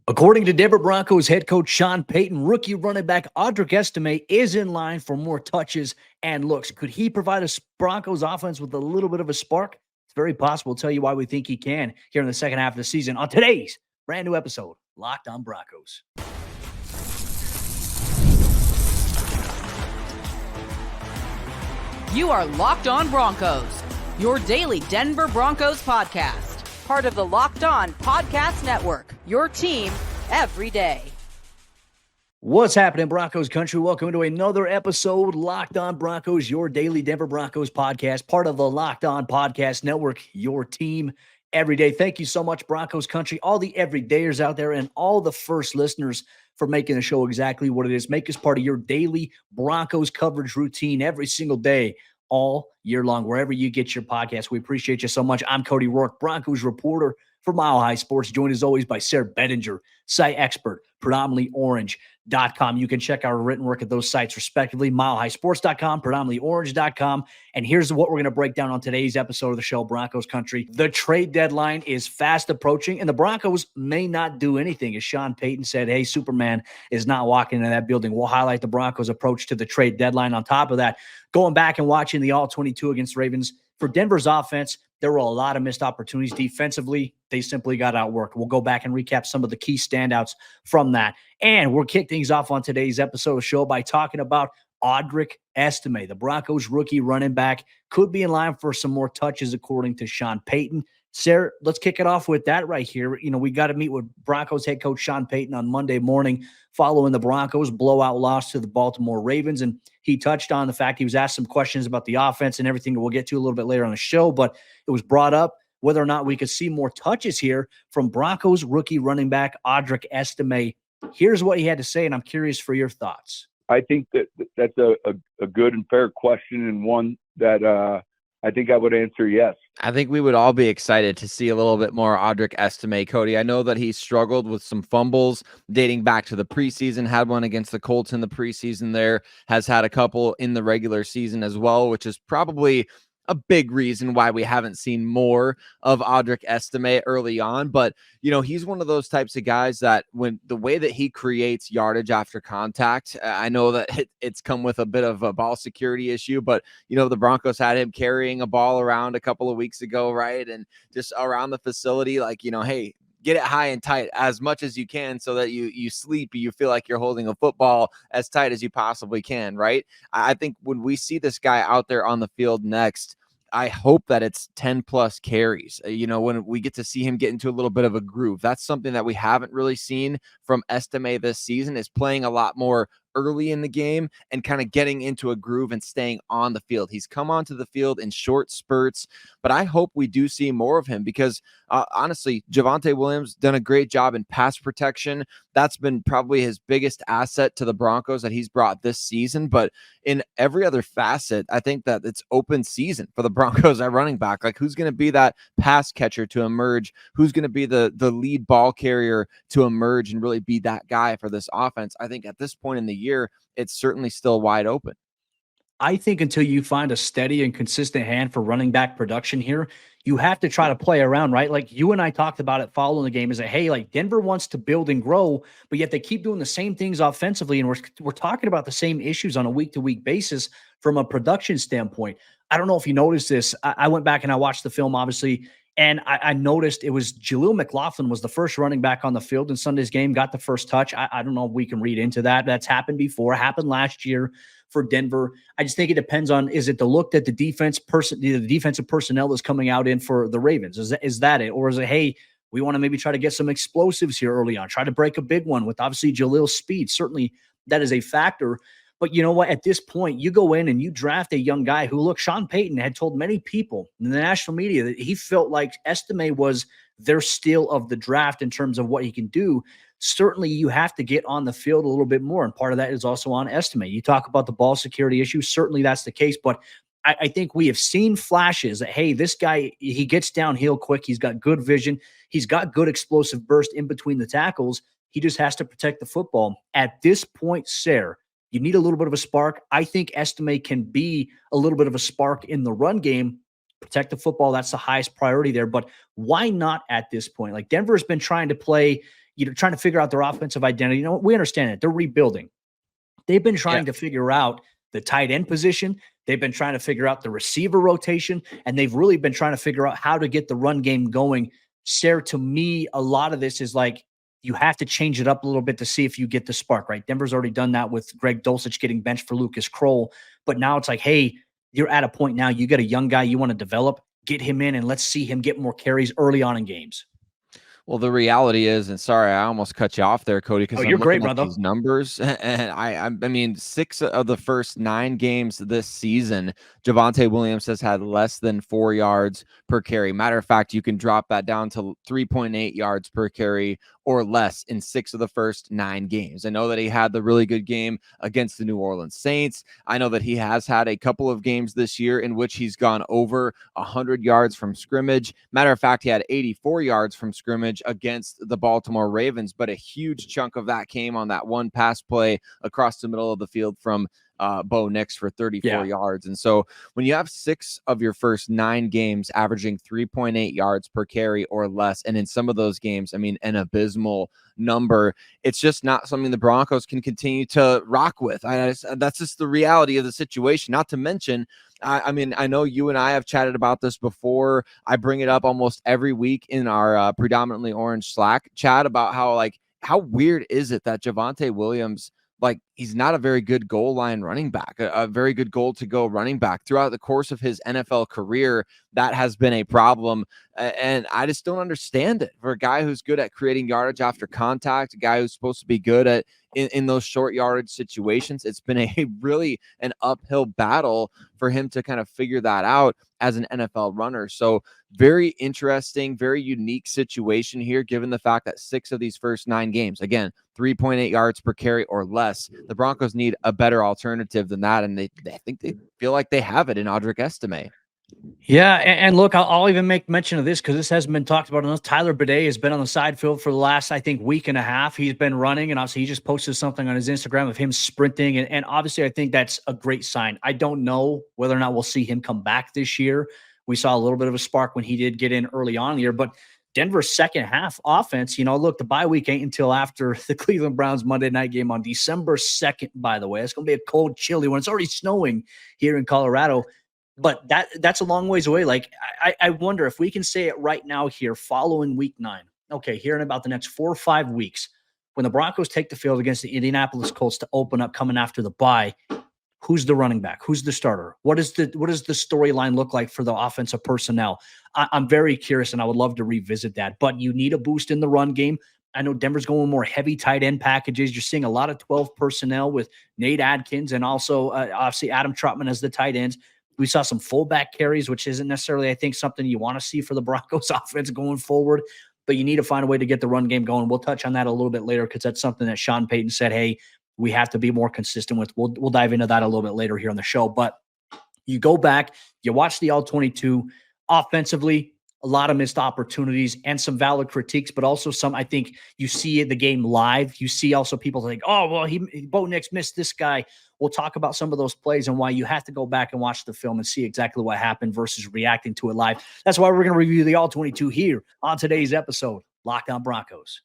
According to Denver Broncos head coach Sean Payton, rookie running back Audric Estime is in line for more touches and looks. Could he provide a Broncos offense with a little bit of a spark? It's very possible. We'll tell you why we think he can here in the second half of the season on today's brand new episode, Locked on Broncos. You are Locked on Broncos, your daily Denver Broncos podcast. Part of the Locked On Podcast Network, your team every day. What's happening, Broncos Country? Welcome to another episode, Locked on Broncos, your daily Denver Broncos podcast, part of the Locked on Podcast Network, your team every day. Thank you so much, Broncos Country, all the everydayers out there, and all the first listeners for making the show exactly what it is. Make us part of your daily Broncos coverage routine every single day, all year long, wherever you get your podcast. We appreciate you so much. I'm Cody Roark, Broncos reporter for Mile High Sports, joined as always by Sayre Bedinger, site expert, predominantly orange.com. You can check our written work at those sites respectively, milehighsports.com, predominantly orange.com. And here's what we're going to break down on today's episode of the show, Broncos Country. The trade deadline is fast approaching, and the Broncos may not do anything. As Sean Payton said, hey, Superman is not walking into that building. We'll highlight the Broncos' approach to the trade deadline. On top of that, going back and watching the All-22 against Ravens, for Denver's offense, there were a lot of missed opportunities. Defensively, they simply got outworked. We'll go back and recap some of the key standouts from that. And we'll kick things off on today's episode of the show by talking about Audric Estime, the Broncos rookie running back, could be in line for some more touches, according to Sean Payton. Sayre, let's kick it off with that right here. You know, we got to meet with Broncos head coach Sean Payton on Monday morning following the Broncos blowout loss to the Baltimore Ravens. And he touched on the fact he was asked some questions about the offense and everything that we'll get to a little bit later on the show. But it was brought up whether or not we could see more touches here from Broncos rookie running back Audric Estime. Here's what he had to say, and I'm curious for your thoughts. I think that's a good and fair question, and one that I think I would answer yes. I think we would all be excited to see a little bit more Audric Estime, Cody. I know that he struggled with some fumbles dating back to the preseason, had one against the Colts in the preseason there, has had a couple in the regular season as well, which is probably a big reason why we haven't seen more of Audric Estime early on. But, you know, he's one of those types of guys that when the way that he creates yardage after contact, I know that it's come with a bit of a ball security issue, but, you know, the Broncos had him carrying a ball around a couple of weeks ago, right? And just around the facility, like, you know, hey, get it high and tight as much as you can so that you sleep, you feel like you're holding a football as tight as you possibly can, right? I think when we see this guy out there on the field next, I hope that it's 10 plus carries. You know, when we get to see him get into a little bit of a groove, that's something that we haven't really seen from Estime this season, is playing a lot more early in the game and kind of getting into a groove and staying on the field. He's come onto the field in short spurts, but I hope we do see more of him because honestly, Javonte Williams done a great job in pass protection. That's been probably his biggest asset to the Broncos that he's brought this season. But in every other facet, I think that it's open season for the Broncos at running back. Like, who's going to be that pass catcher to emerge? Who's going to be the lead ball carrier to emerge and really be that guy for this offense? I think at this point in the year, it's certainly still wide open. I think until you find a steady and consistent hand for running back production here, you have to try to play around, right? Like you and I talked about it following the game, is that, hey, like Denver wants to build and grow, but yet they keep doing the same things offensively. And we're talking about the same issues on a week-to-week basis from a production standpoint. I don't know if you noticed this. I went back and I watched the film, obviously, and I noticed it was Jaleel McLaughlin was the first running back on the field in Sunday's game, got the first touch. I don't know if we can read into that. That's happened before, happened last year for Denver. I just think it depends on, is it the look that the defensive personnel is coming out in for the Ravens? Is that it? Or is it, hey, we want to maybe try to get some explosives here early on, try to break a big one with obviously Jaleel's speed. Certainly that is a factor. But you know what? At this point, you go in and you draft a young guy who, look, Sean Payton had told many people in the national media that he felt like Estime was their steal of the draft in terms of what he can do. Certainly, you have to get on the field a little bit more, and part of that is also on Estime. You talk about the ball security issue. Certainly, that's the case, but I think we have seen flashes that, hey, this guy, he gets downhill quick. He's got good vision. He's got good explosive burst in between the tackles. He just has to protect the football. At this point, Sayre, you need a little bit of a spark. I think Estime can be a little bit of a spark in the run game. Protect the football, that's the highest priority there. But why not at this point? Like, Denver has been trying to play, trying to figure out their offensive identity. We understand it. They're rebuilding. They've been trying to figure out the tight end position. They've been trying to figure out the receiver rotation, and they've really been trying to figure out how to get the run game going. Sayre, to me, a lot of this is like you have to change it up a little bit to see if you get the spark, right? Denver's already done that with Greg Dulcich getting benched for Lucas Kroll. But now it's like, hey, you're at a point now. You got a young guy you want to develop, get him in, and let's see him get more carries early on in games. Well, the reality is, and sorry, I almost cut you off there, Cody, because you're great, brother. These numbers, and I mean, 6 of the first 9 games this season, Javonte Williams has had less than 4 yards per carry. Matter of fact, you can drop that down to 3.8 yards per carry or less in 6 of the first 9 games. I know that he had the really good game against the New Orleans Saints. I know that he has had a couple of games this year in which he's gone over 100 yards from scrimmage. Matter of fact, he had 84 yards from scrimmage against the Baltimore Ravens, but a huge chunk of that came on that one pass play across the middle of the field from Bo Nix for 34 yards. And so when you have 6 of your first 9 games averaging 3.8 yards per carry or less, and in some of those games, I mean, an abysmal number, it's just not something the Broncos can continue to rock with. That's just the reality of the situation. Not to mention, I mean, I know you and I have chatted about this before. I bring it up almost every week in our predominantly orange Slack chat about how weird is it that Javonte Williams, he's not a very good goal line running back, a very good goal to go running back. Throughout the course of his NFL career, that has been a problem. And I just don't understand it. For a guy who's good at creating yardage after contact, a guy who's supposed to be good at in those short yardage situations, it's been an uphill battle for him to kind of figure that out as an NFL runner. So very interesting, very unique situation here, given the fact that 6 of these first 9 games, again, 3.8 yards per carry or less. The Broncos need a better alternative than that, and they think they feel like they have it in Audric Estime. Yeah, and look, I'll even make mention of this because this hasn't been talked about enough. Tyler Bidet has been on the side field for the last, I think, week and a half. He's been running, and obviously he just posted something on his Instagram of him sprinting, and obviously I think that's a great sign. I don't know whether or not we'll see him come back this year. We saw a little bit of a spark when he did get in early on in the year, but Denver's second half offense, look, the bye week ain't until after the Cleveland Browns Monday night game on December 2nd, by the way. It's going to be a cold, chilly one. It's already snowing here in Colorado. But that's a long ways away. I wonder if we can say it right now here following week 9. Okay, here in about the next 4 or 5 weeks, when the Broncos take the field against the Indianapolis Colts to open up coming after the bye, who's the running back? Who's the starter? What does the storyline look like for the offensive personnel? I'm very curious, and I would love to revisit that. But you need a boost in the run game. I know Denver's going more heavy tight end packages. You're seeing a lot of 12 personnel with Nate Adkins and also obviously Adam Trotman as the tight ends. We saw some fullback carries, which isn't necessarily, I think, something you want to see for the Broncos offense going forward, but you need to find a way to get the run game going. We'll touch on that a little bit later because that's something that Sean Payton said, hey, we have to be more consistent with. We'll dive into that a little bit later here on the show. But you go back, you watch the All-22 offensively, a lot of missed opportunities and some valid critiques, but also some, I think you see the game live. You see also people think, oh, well, Bo Nix missed this guy. We'll talk about some of those plays and why you have to go back and watch the film and see exactly what happened versus reacting to it live. That's why we're going to review the All-22 here on today's episode, Locked On Broncos.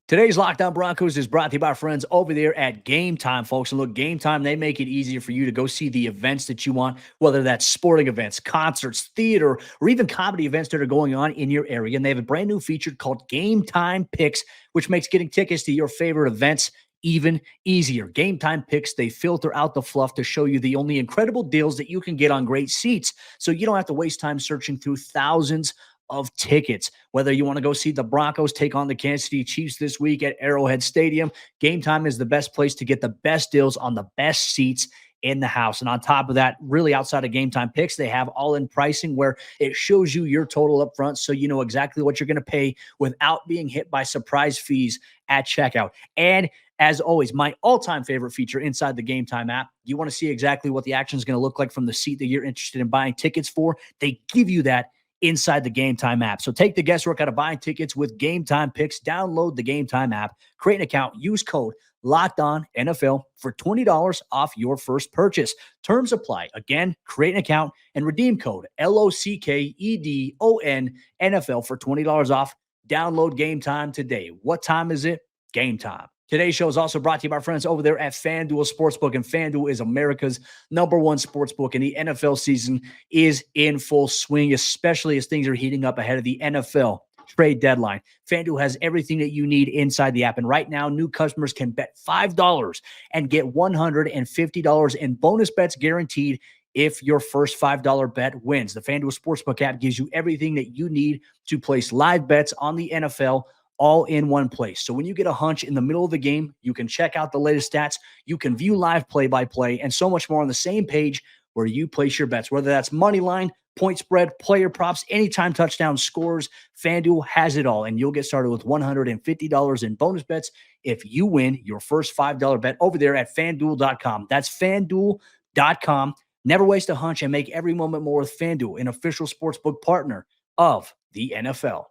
Today's Locked On Broncos is brought to you by our friends over there at Game Time, folks. And look, Game Time, they make it easier for you to go see the events that you want, whether that's sporting events, concerts, theater, or even comedy events that are going on in your area. And they have a brand new feature called Game Time Picks, which makes getting tickets to your favorite events even easier. Game Time Picks, they filter out the fluff to show you the only incredible deals that you can get on great seats, so you don't have to waste time searching through thousands of tickets. Whether you want to go see the Broncos take on the Kansas City Chiefs this week at Arrowhead Stadium, Game Time is the best place to get the best deals on the best seats in the house. And on top of that, really outside of Game Time Picks, they have all-in pricing where it shows you your total up front so you know exactly what you're going to pay without being hit by surprise fees at checkout. And as always, my all-time favorite feature inside the Game Time app, you want to see exactly what the action is going to look like from the seat that you're interested in buying tickets for. They give you that inside the Game Time app. So take the guesswork out of buying tickets with Game Time Picks. Download the Game Time app, create an account, use code LOCKEDONNFL for $20 off your first purchase. Terms apply. Again, create an account and redeem code LOCKEDONNFL for $20 off Download Game Time today. What time is it? Game time. Today's show is also brought to you by our friends over there at FanDuel Sportsbook, and FanDuel is America's #1 sportsbook, and the NFL season is in full swing, especially as things are heating up ahead of the NFL trade deadline. FanDuel has everything that you need inside the app, and right now, new customers can bet $5 and get $150 in bonus bets guaranteed if your first $5 bet wins. The FanDuel Sportsbook app gives you everything that you need to place live bets on the NFL all in one place. So when you get a hunch in the middle of the game, you can check out the latest stats, you can view live play-by-play, and so much more on the same page where you place your bets, whether that's money line, point spread, player props, anytime touchdown scores. FanDuel has it all, and you'll get started with $150 in bonus bets if you win your first $5 bet over there at FanDuel.com. That's FanDuel.com. Never waste a hunch and make every moment more with FanDuel, an official sportsbook partner of the NFL.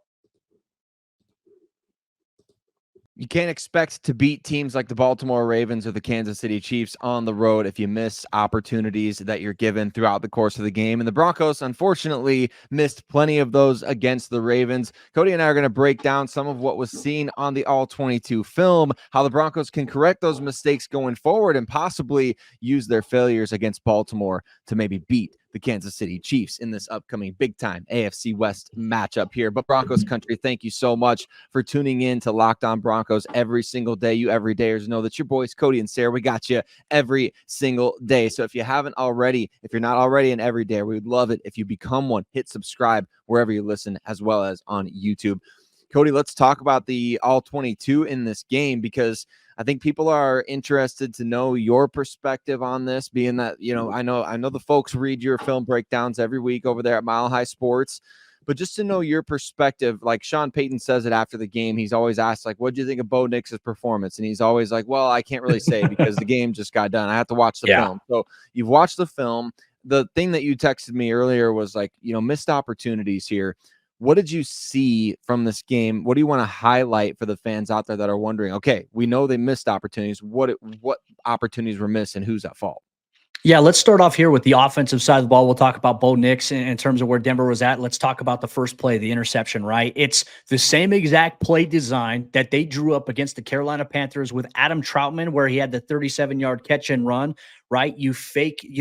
You can't expect to beat teams like the Baltimore Ravens or the Kansas City Chiefs on the road if you miss opportunities that you're given throughout the course of the game. And the Broncos, unfortunately, missed plenty of those against the Ravens. Cody and I are going to break down some of what was seen on the All-22 film, how the Broncos can correct those mistakes going forward, and possibly use their failures against Baltimore to maybe beat the Kansas City Chiefs in this upcoming big-time AFC West matchup here. But Broncos Country, thank you so much for tuning in to Locked On Broncos every single day. You everydayers know that your boys Cody and Sayre, we got you every single day. So if you haven't already, if you're not already an everydayer, we would love it if you become one. Hit subscribe wherever you listen, as well as on YouTube. Cody, let's talk about the All-22 in this game, because I think people are interested to know your perspective on this, being that, I know the folks read your film breakdowns every week over there at Mile High Sports, but just to know your perspective, like Sean Payton says it after the game, he's always asked, like, what do you think of Bo Nix's performance? And he's always like, well, I can't really say because the game just got done. I have to watch the film. So you've watched the film. The thing that you texted me earlier was like, missed opportunities here. What did you see from this game? What do you want to highlight for the fans out there that are wondering, okay, we know they missed opportunities. What opportunities were missed and who's at fault? Yeah, let's start off here with the offensive side of the ball. We'll talk about Bo Nix in terms of where Denver was at. Let's talk about the first play, the interception, right? It's the same exact play design that they drew up against the Carolina Panthers with Adam Troutman, where he had the 37-yard catch and run, right? You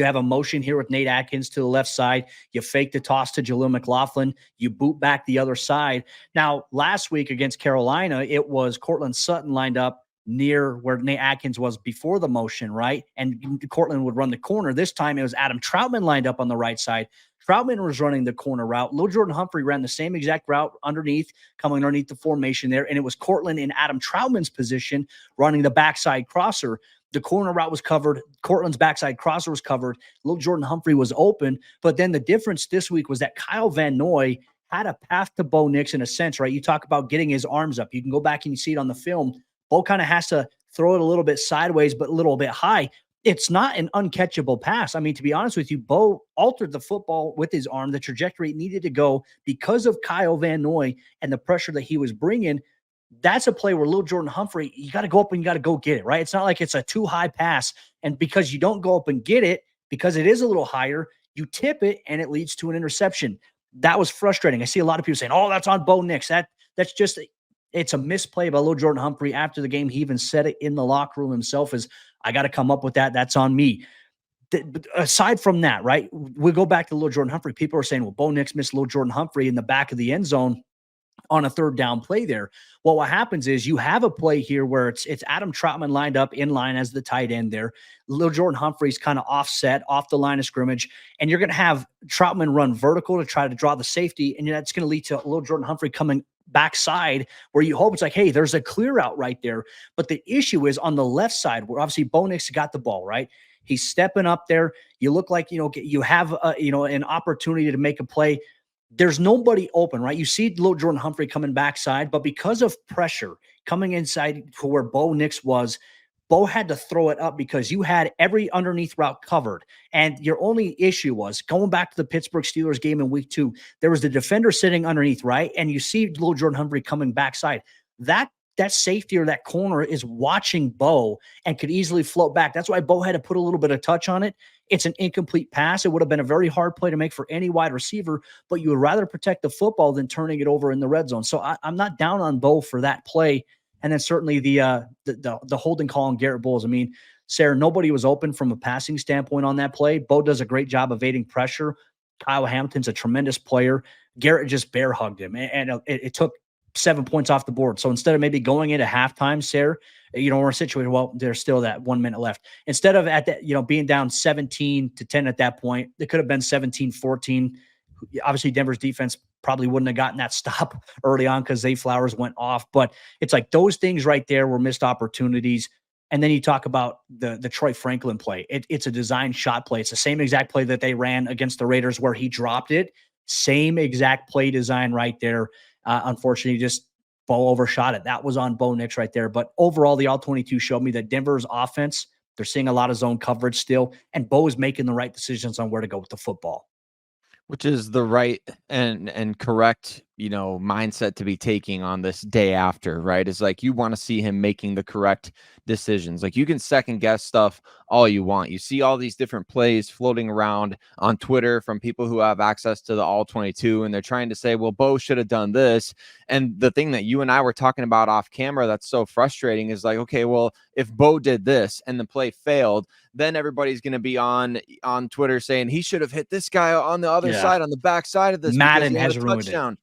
have a motion here with Nate Atkins to the left side. You fake the toss to Jaleel McLaughlin. You boot back the other side. Now, last week against Carolina, it was Cortland Sutton lined up near where Nate Atkins was before the motion, right? And Cortland would run the corner. This time it was Adam Troutman lined up on the right side. Troutman was running the corner route. Lil Jordan Humphrey ran the same exact route coming underneath the formation there. And it was Cortland in Adam Troutman's position running the backside crosser. The corner route was covered. Cortland's backside crosser was covered. Lil Jordan Humphrey was open. But then the difference this week was that Kyle Van Noy had a path to Bo Nix in a sense, right? You talk about getting his arms up. You can go back and you see it on the film. Bo kind of has to throw it a little bit sideways, but a little bit high. It's not an uncatchable pass. I mean, to be honest with you, Bo altered the football with his arm. The trajectory needed to go because of Kyle Van Noy and the pressure that he was bringing. That's a play where Lil Jordan Humphrey, you got to go up and you got to go get it, right? It's not like it's a too high pass. And because you don't go up and get it, because it is a little higher, you tip it and it leads to an interception. That was frustrating. I see a lot of people saying, oh, that's on Bo Nix. That's just it's a misplay by Lil Jordan Humphrey. After the game, he even said it in the locker room himself, is I got to come up with that. That's on me. Aside from that, right, we go back to Lil Jordan Humphrey. People are saying, well, Bo Nix missed Lil Jordan Humphrey in the back of the end zone on a third down play there. Well, what happens is you have a play here where it's Adam Troutman lined up in line as the tight end there. Lil Jordan Humphrey's kind of offset off the line of scrimmage, and you're going to have Troutman run vertical to try to draw the safety, and that's going to lead to Lil Jordan Humphrey coming backside where you hope it's like, hey, there's a clear out right there. But the issue is on the left side where obviously Bo Nix got the ball, right? He's stepping up there. You look like, you have, an opportunity to make a play. There's nobody open, right? You see Lil Jordan Humphrey coming backside, but because of pressure coming inside to where Bo Nix was, Bo had to throw it up because you had every underneath route covered. And your only issue was going back to the Pittsburgh Steelers game in week 2, there was the defender sitting underneath, right? And you see Lil Jordan Humphrey coming backside. That that safety or that corner is watching Bo and could easily float back. That's why Bo had to put a little bit of touch on it. It's an incomplete pass. It would have been a very hard play to make for any wide receiver, but you would rather protect the football than turning it over in the red zone. So I'm not down on Bo for that play. And then certainly the holding call on Garrett Bowles. I mean, Sayre, nobody was open from a passing standpoint on that play. Bo does a great job evading pressure. Kyle Hamilton's a tremendous player. Garrett just bear hugged him, and it took 7 points off the board. So instead of maybe going into halftime, Sayre, we're situated, well, there's still that 1 minute left. Instead of at that, being down 17-10 at that point, it could have been 17-14. Obviously, Denver's defense probably wouldn't have gotten that stop early on because Zay Flowers went off. But it's like those things right there were missed opportunities. And then you talk about the Troy Franklin play. It's a design shot play. It's the same exact play that they ran against the Raiders where he dropped it. Same exact play design right there. Unfortunately, just Bo overshot it. That was on Bo Nix right there. But overall, the All-22 showed me that Denver's offense, they're seeing a lot of zone coverage still, and Bo is making the right decisions on where to go with the football. Which is the right and correct, mindset to be taking on this day after, right? Is like you want to see him making the correct decisions. Like you can second guess stuff all you want. You see all these different plays floating around on Twitter from people who have access to the All-22, and they're trying to say, well, Bo should have done this. And the thing that you and I were talking about off camera that's so frustrating is like, okay, well, if Bo did this and the play failed, then everybody's going to be on Twitter saying he should have hit this guy on the other side, on the back side of this. Madden has ruined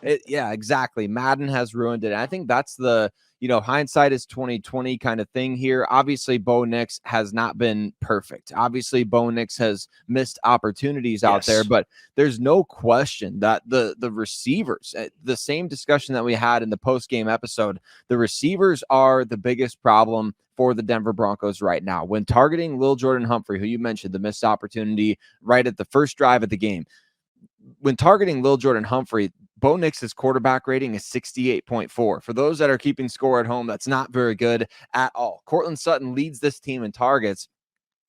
it. Yeah, exactly. Madden has ruined it. And I think that's the, hindsight is 2020 kind of thing here. Obviously, Bo Nix has not been perfect. Obviously, Bo Nix has missed opportunities out there, but there's no question that the receivers, the same discussion that we had in the post-game episode, the receivers are the biggest problem for the Denver Broncos right now. When targeting Lil Jordan Humphrey, who you mentioned, the missed opportunity right at the first drive of the game, when targeting Lil Jordan Humphrey, Bo Nix's quarterback rating is 68.4. For those that are keeping score at home, that's not very good at all. Courtland Sutton leads this team in targets.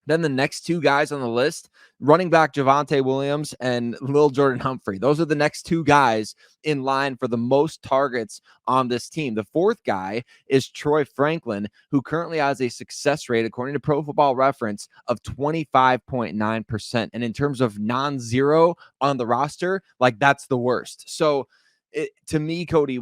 Then the next two guys on the list, running back Javonte Williams and Lil Jordan Humphrey. Those are the next two guys in line for the most targets on this team. The fourth guy is Troy Franklin, who currently has a success rate, according to Pro Football Reference, of 25.9%. And in terms of non-zero on the roster, like that's the worst. So to me, Cody,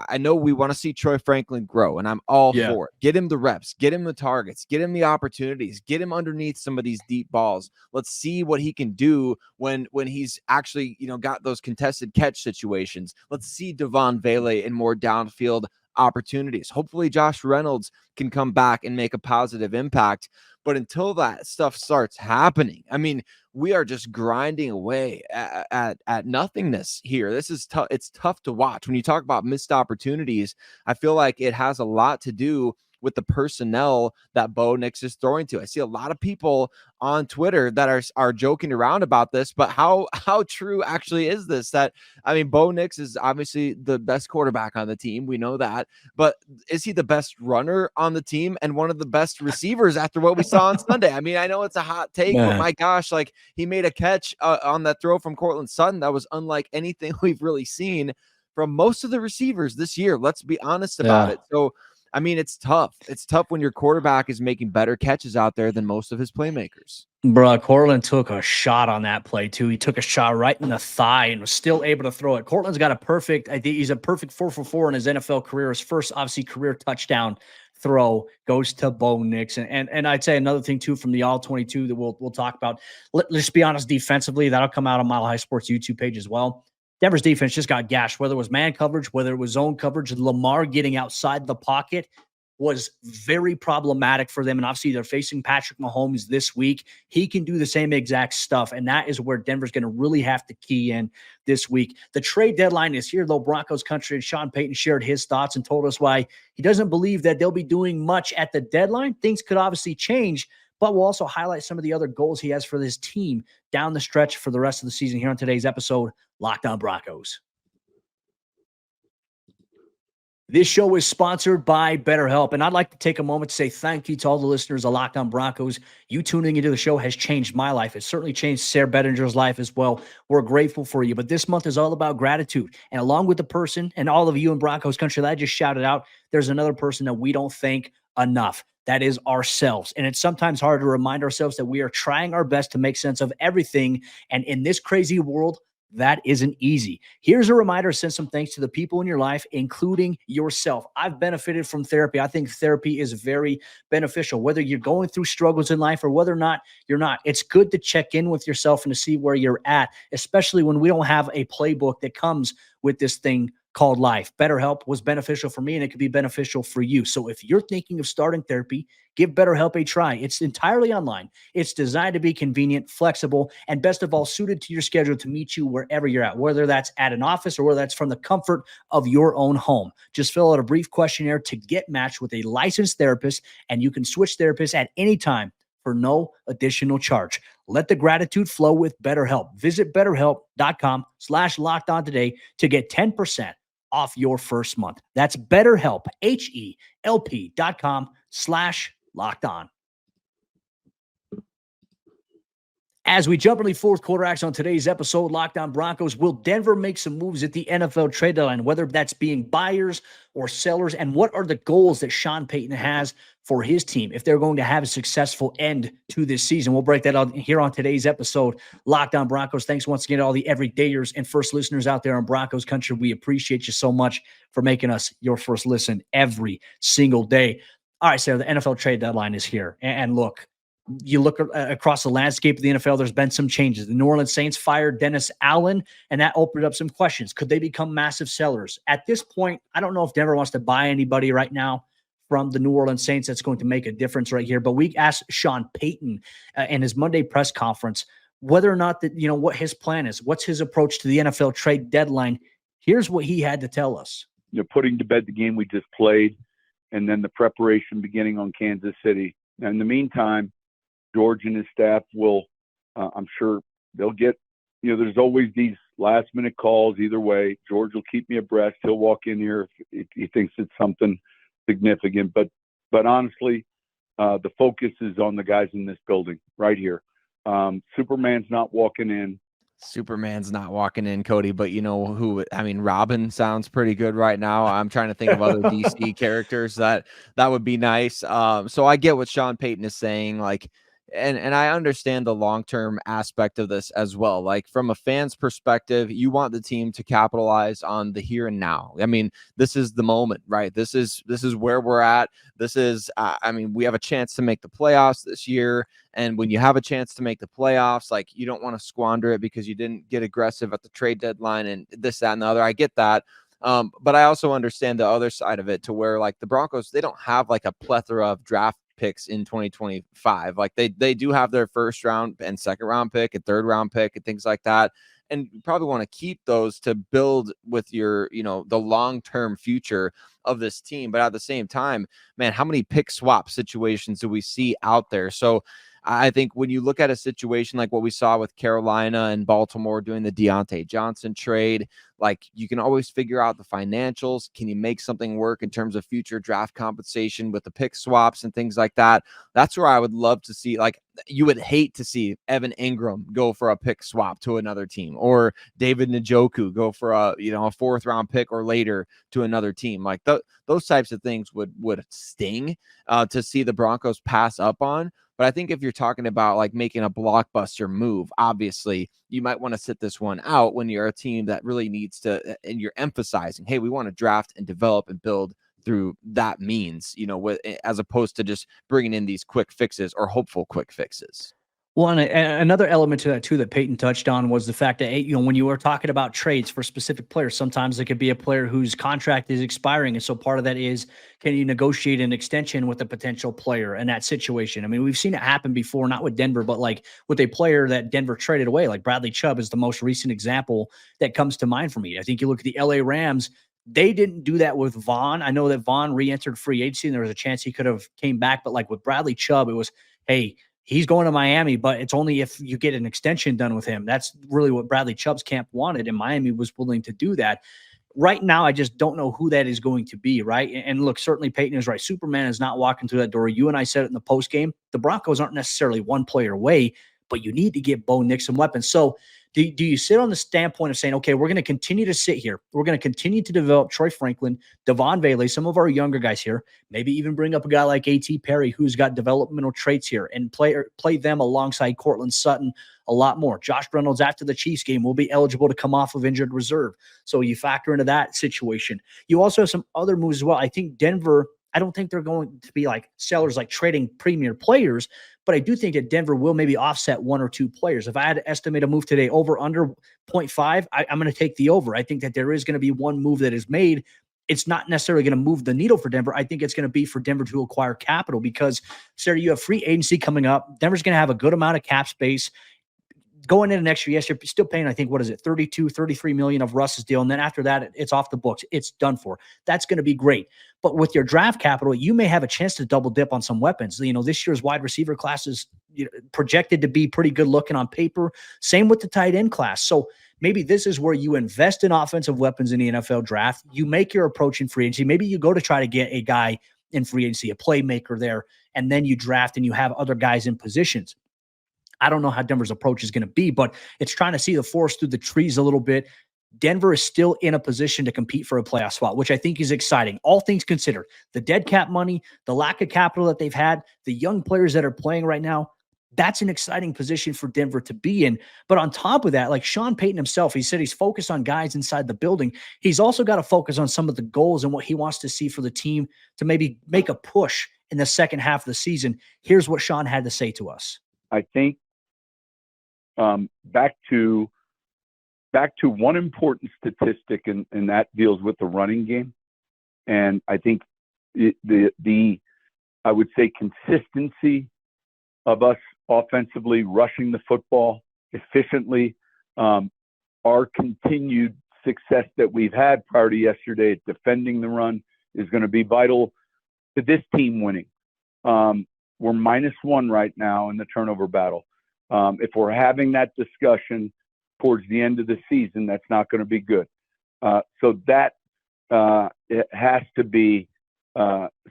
I know we want to see Troy Franklin grow, and I'm all for it. Get him the reps, get him the targets, get him the opportunities, get him underneath some of these deep balls. Let's see what he can do when he's actually, got those contested catch situations. Let's see Devon Vele in more downfield opportunities. Hopefully Josh Reynolds can come back and make a positive impact. But until that stuff starts happening, I mean, we are just grinding away at nothingness here. This is tough. It's tough to watch. When you talk about missed opportunities, I feel like it has a lot to do with the personnel that Bo Nix is throwing to. I see a lot of people on Twitter that are joking around about this, but how true actually is this? That, I mean, Bo Nix is obviously the best quarterback on the team. We know that, but is he the best runner on the team and one of the best receivers after what we saw on Sunday? I mean, I know it's a hot take, but my gosh, like he made a catch on that throw from Courtland Sutton that was unlike anything we've really seen from most of the receivers this year. Let's be honest about it. So, I mean, it's tough. It's tough when your quarterback is making better catches out there than most of his playmakers. Bro, Courtland took a shot on that play, too. He took a shot right in the thigh and was still able to throw it. Courtland's got I think he's a perfect 4-for-4 in his NFL career. His first, obviously, career touchdown throw goes to Bo Nix. And I'd say another thing, too, from the All-22 that we'll talk about. Let's be honest, defensively, that'll come out on Mile High Sports YouTube page as well. Denver's defense just got gashed, whether it was man coverage, whether it was zone coverage. Lamar getting outside the pocket was very problematic for them. And obviously they're facing Patrick Mahomes this week. He can do the same exact stuff. And that is where Denver's going to really have to key in this week. The trade deadline is here, though. Broncos Country and Sean Payton shared his thoughts and told us why he doesn't believe that they'll be doing much at the deadline. Things could obviously change, but we'll also highlight some of the other goals he has for this team down the stretch for the rest of the season here on today's episode, Locked On Broncos. This show is sponsored by BetterHelp, and I'd like to take a moment to say thank you to all the listeners of Locked On Broncos. You tuning into the show has changed my life. It certainly changed Sayre Bedinger's life as well. We're grateful for you, but this month is all about gratitude. And along with the person and all of you in Broncos Country that I just shouted out, there's another person that we don't thank enough. That is ourselves. And it's sometimes hard to remind ourselves that we are trying our best to make sense of everything. And in this crazy world, that isn't easy. Here's a reminder to send some thanks to the people in your life, including yourself. I've benefited from therapy. I think therapy is very beneficial, whether you're going through struggles in life or whether or not you're not. It's good to check in with yourself and to see where you're at, especially when we don't have a playbook that comes with this thing called life. BetterHelp was beneficial for me, and it could be beneficial for you. So if you're thinking of starting therapy, give BetterHelp a try. It's entirely online. It's designed to be convenient, flexible, and best of all, suited to your schedule to meet you wherever you're at, whether that's at an office or whether that's from the comfort of your own home. Just fill out a brief questionnaire to get matched with a licensed therapist, and you can switch therapists at any time for no additional charge. Let the gratitude flow with BetterHelp. Visit BetterHelp.com/lockedon today to get 10% off your first month. That's BetterHelp, HELP.com/lockedon. As we jump into the fourth quarter action on today's episode, Locked On Broncos, will Denver make some moves at the NFL trade deadline, whether that's being buyers or sellers, and what are the goals that Sean Payton has for his team if they're going to have a successful end to this season? We'll break that out here on today's episode, Locked On Broncos. Thanks once again to all the everydayers and first listeners out there in Broncos Country. We appreciate you so much for making us your first listen every single day. All right, Sarah, the NFL trade deadline is here. And look, you look across the landscape of the NFL, there's been some changes. The New Orleans Saints fired Dennis Allen, and that opened up some questions. Could they become massive sellers? At this point, I don't know if Denver wants to buy anybody right now from the New Orleans Saints that's going to make a difference right here. But we asked Sean Payton in his Monday press conference whether or not that, what his plan is, what's his approach to the NFL trade deadline. Here's what he had to tell us. Putting to bed the game we just played, and then the preparation beginning on Kansas City. Now, in the meantime, George and his staff will, I'm sure they'll get, there's always these last minute calls either way. George will keep me abreast. He'll walk in here if he thinks it's something significant. But honestly, the focus is on the guys in this building right here. Superman's not walking in. Superman's not walking in, Cody, but you know who? I mean, Robin sounds pretty good right now. I'm trying to think of other DC characters that would be nice. So I get what Sean Payton is saying, like, and I understand the long-term aspect of this as well. Like, from a fan's perspective, you want the team to capitalize on the here and now. I mean, this is the moment, right? This is where we're at. This is, we have a chance to make the playoffs this year. And when you have a chance to make the playoffs, like, you don't want to squander it because you didn't get aggressive at the trade deadline and this, that, and the other. I get that. But I also understand the other side of it, to where, like, the Broncos, they don't have like a plethora of draft picks in 2025. Like, they do have their first round and second round pick and third round pick and things like that. And you probably want to keep those to build with your, the long-term future of this team. But at the same time, man, how many pick swap situations do we see out there? So I think when you look at a situation like what we saw with Carolina and Baltimore doing the Deontay Johnson trade, like, you can always figure out the financials. Can you make something work in terms of future draft compensation with the pick swaps and things like that? That's where I would love to see, like, you would hate to see Evan Ingram go for a pick swap to another team, or David Njoku go for a fourth round pick or later to another team. Like, those types of things would sting to see the Broncos pass up on. But I think if you're talking about, like, making a blockbuster move, obviously you might want to sit this one out when you're a team that really needs to, and you're emphasizing, hey, we want to draft and develop and build through that means, as opposed to just bringing in these quick fixes or hopeful quick fixes. Well, and another element to that too that Payton touched on was the fact that, when you were talking about trades for specific players, sometimes it could be a player whose contract is expiring. And so part of that is, can you negotiate an extension with a potential player in that situation? I mean, we've seen it happen before, not with Denver, but like with a player that Denver traded away, like Bradley Chubb is the most recent example that comes to mind for me. I think you look at the LA Rams, they didn't do that with Vaughn. I know that Vaughn re-entered free agency and there was a chance he could have came back, but like with Bradley Chubb, it was, hey, he's going to Miami, but it's only if you get an extension done with him. That's really what Bradley Chubb's camp wanted, and Miami was willing to do that. Right now, I just don't know who that is going to be, right? And look, certainly Peyton is right. Superman is not walking through that door. You and I said it in the post game. The Broncos aren't necessarily one player away, but you need to get Bo Nix some weapons. So do you sit on the standpoint of saying, okay, we're going to continue to sit here. We're going to continue to develop Troy Franklin, Devon Bailey, some of our younger guys here, maybe even bring up a guy like A.T. Perry, who's got developmental traits here, and play them alongside Cortland Sutton a lot more. Josh Reynolds, after the Chiefs game, will be eligible to come off of injured reserve. So you factor into that situation. You also have some other moves as well. I think Denver, I don't think they're going to be like sellers, like trading premier players, but I do think that Denver will maybe offset one or two players. If I had to estimate a move today over under 0.5, I'm going to take the over. I think that there is going to be one move that is made. It's not necessarily going to move the needle for Denver. I think it's going to be for Denver to acquire capital because, Sayre, you have free agency coming up. Denver's going to have a good amount of cap space. Going into next year, yes, you're still paying, I think, what is it, 32, 33 million of Russ's deal. And then after that, it's off the books. It's done for. That's going to be great. But with your draft capital, you may have a chance to double dip on some weapons. This year's wide receiver class is projected to be pretty good looking on paper. Same with the tight end class. So maybe this is where you invest in offensive weapons in the NFL draft. You make your approach in free agency. Maybe you go to try to get a guy in free agency, a playmaker there, and then you draft and you have other guys in positions. I don't know how Denver's approach is going to be, but it's trying to see the forest through the trees a little bit. Denver is still in a position to compete for a playoff spot, which I think is exciting. All things considered, the dead cap money, the lack of capital that they've had, the young players that are playing right now, that's an exciting position for Denver to be in. But on top of that, like Sean Payton himself, he said he's focused on guys inside the building. He's also got to focus on some of the goals and what he wants to see for the team to maybe make a push in the second half of the season. Here's what Sean had to say to us. I think back to one important statistic, and that deals with the running game. And I think I would say consistency of us offensively rushing the football efficiently, our continued success that we've had prior to yesterday at defending the run is going to be vital to this team winning. We're -1 right now in the turnover battle. If we're having that discussion towards the end of the season, that's not going to be good. So that it has to be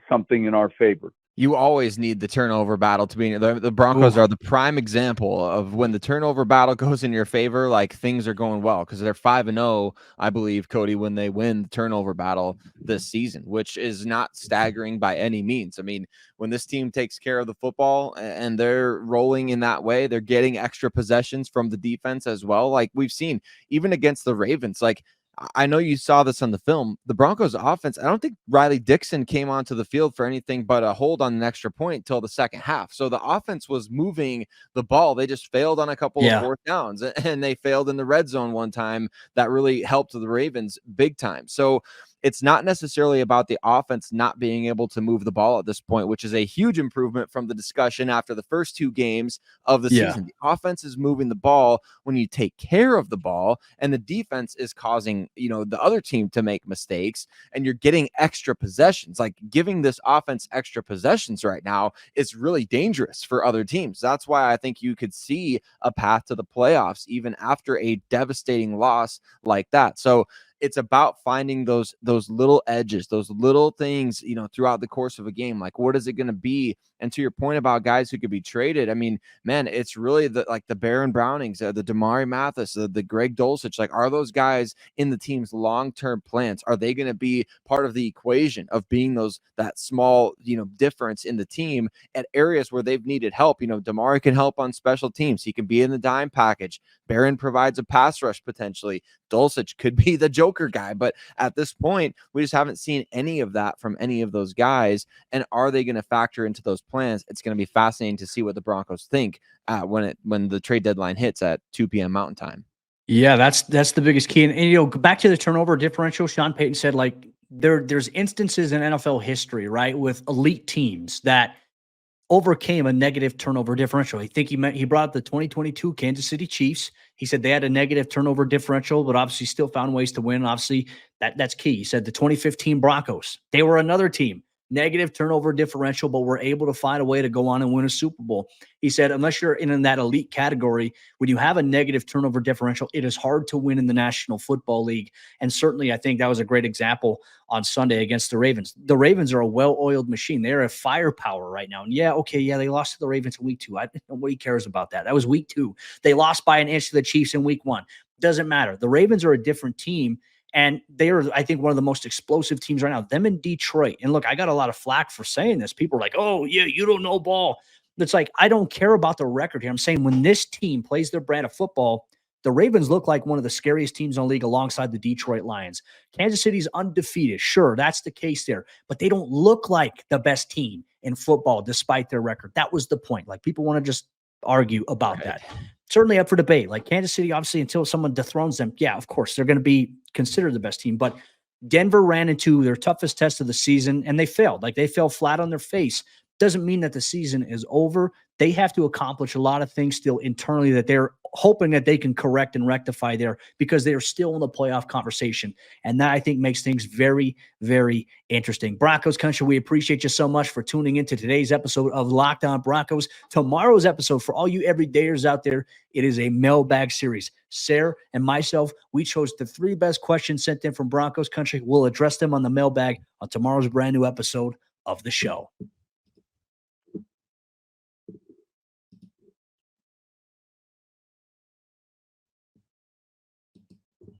something in our favor. You always need the turnover battle to be. The Broncos are the prime example of when the turnover battle goes in your favor, like things are going well, because they're 5-0, I believe, Cody, when they win the turnover battle this season, which is not staggering by any means. I mean, when this team takes care of the football and they're rolling in that way, they're getting extra possessions from the defense as well. Like we've seen even against the Ravens, like I know you saw this on the film. The Broncos offense, I don't think Riley Dixon came onto the field for anything but a hold on an extra point till the second half. So the offense was moving the ball. They just failed on a couple of fourth downs, and they failed in the red zone one time that really helped the Ravens big time. So it's not necessarily about the offense not being able to move the ball at this point, which is a huge improvement from the discussion after the first two games of the season. The offense is moving the ball when you take care of the ball, and the defense is causing, the other team to make mistakes, and you're getting extra possessions. Like giving this offense extra possessions right now is really dangerous for other teams. That's why I think you could see a path to the playoffs even after a devastating loss like that. So it's about finding those little edges, those little things, throughout the course of a game. Like, what is it going to be? And to your point about guys who could be traded, I mean, man, it's really the Baron Brownings, the Damari Mathis, the Greg Dulcich. Like, are those guys in the team's long-term plans? Are they going to be part of the equation of being that small, difference in the team at areas where they've needed help? Damari can help on special teams. He can be in the dime package. Baron provides a pass rush potentially. Dulcich could be the Joker guy, but at this point, we just haven't seen any of that from any of those guys. And are they going to factor into those plans? It's going to be fascinating to see what the Broncos think when the trade deadline hits at 2 p.m. Mountain Time. Yeah, that's the biggest key. And back to the turnover differential, Sean Payton said, like, there's instances in NFL history, right, with elite teams that overcame a negative turnover differential. I think he brought up the 2022 Kansas City Chiefs. He said they had a negative turnover differential, but obviously still found ways to win. Obviously, that's key. He said the 2015 Broncos, they were another team, negative turnover differential, but we're able to find a way to go on and win a Super Bowl. He said, unless you're in that elite category, when you have a negative turnover differential, it is hard to win in the National Football League. And certainly, I think that was a great example on Sunday against the Ravens. The Ravens are a well-oiled machine. They're a firepower right now. And they lost to the Ravens in week 2. Nobody cares about that. That was week 2. They lost by an inch to the Chiefs in week 1. Doesn't matter. The Ravens are a different team. And they are, I think, one of the most explosive teams right now. Them in Detroit. And look, I got a lot of flack for saying this. People are like, oh, yeah, you don't know ball. It's like, I don't care about the record here. I'm saying when this team plays their brand of football, the Ravens look like one of the scariest teams in the league alongside the Detroit Lions. Kansas City's undefeated. Sure, that's the case there. But they don't look like the best team in football despite their record. That was the point. Like, people want to just argue about that. Certainly up for debate. Like Kansas City, obviously, until someone dethrones them, yeah, of course, they're going to be considered the best team. But Denver ran into their toughest test of the season, and they failed. Like, they fell flat on their face. Doesn't mean that the season is over. They have to accomplish a lot of things still internally that they're hoping that they can correct and rectify there, because they are still in the playoff conversation. And that, I think, makes things very, very interesting. Broncos Country, we appreciate you so much for tuning into today's episode of Locked On Broncos. Tomorrow's episode, for all you everydayers out there, it is a mailbag series. Sayre and myself, we chose the 3 best questions sent in from Broncos Country. We'll address them on the mailbag on tomorrow's brand new episode of the show.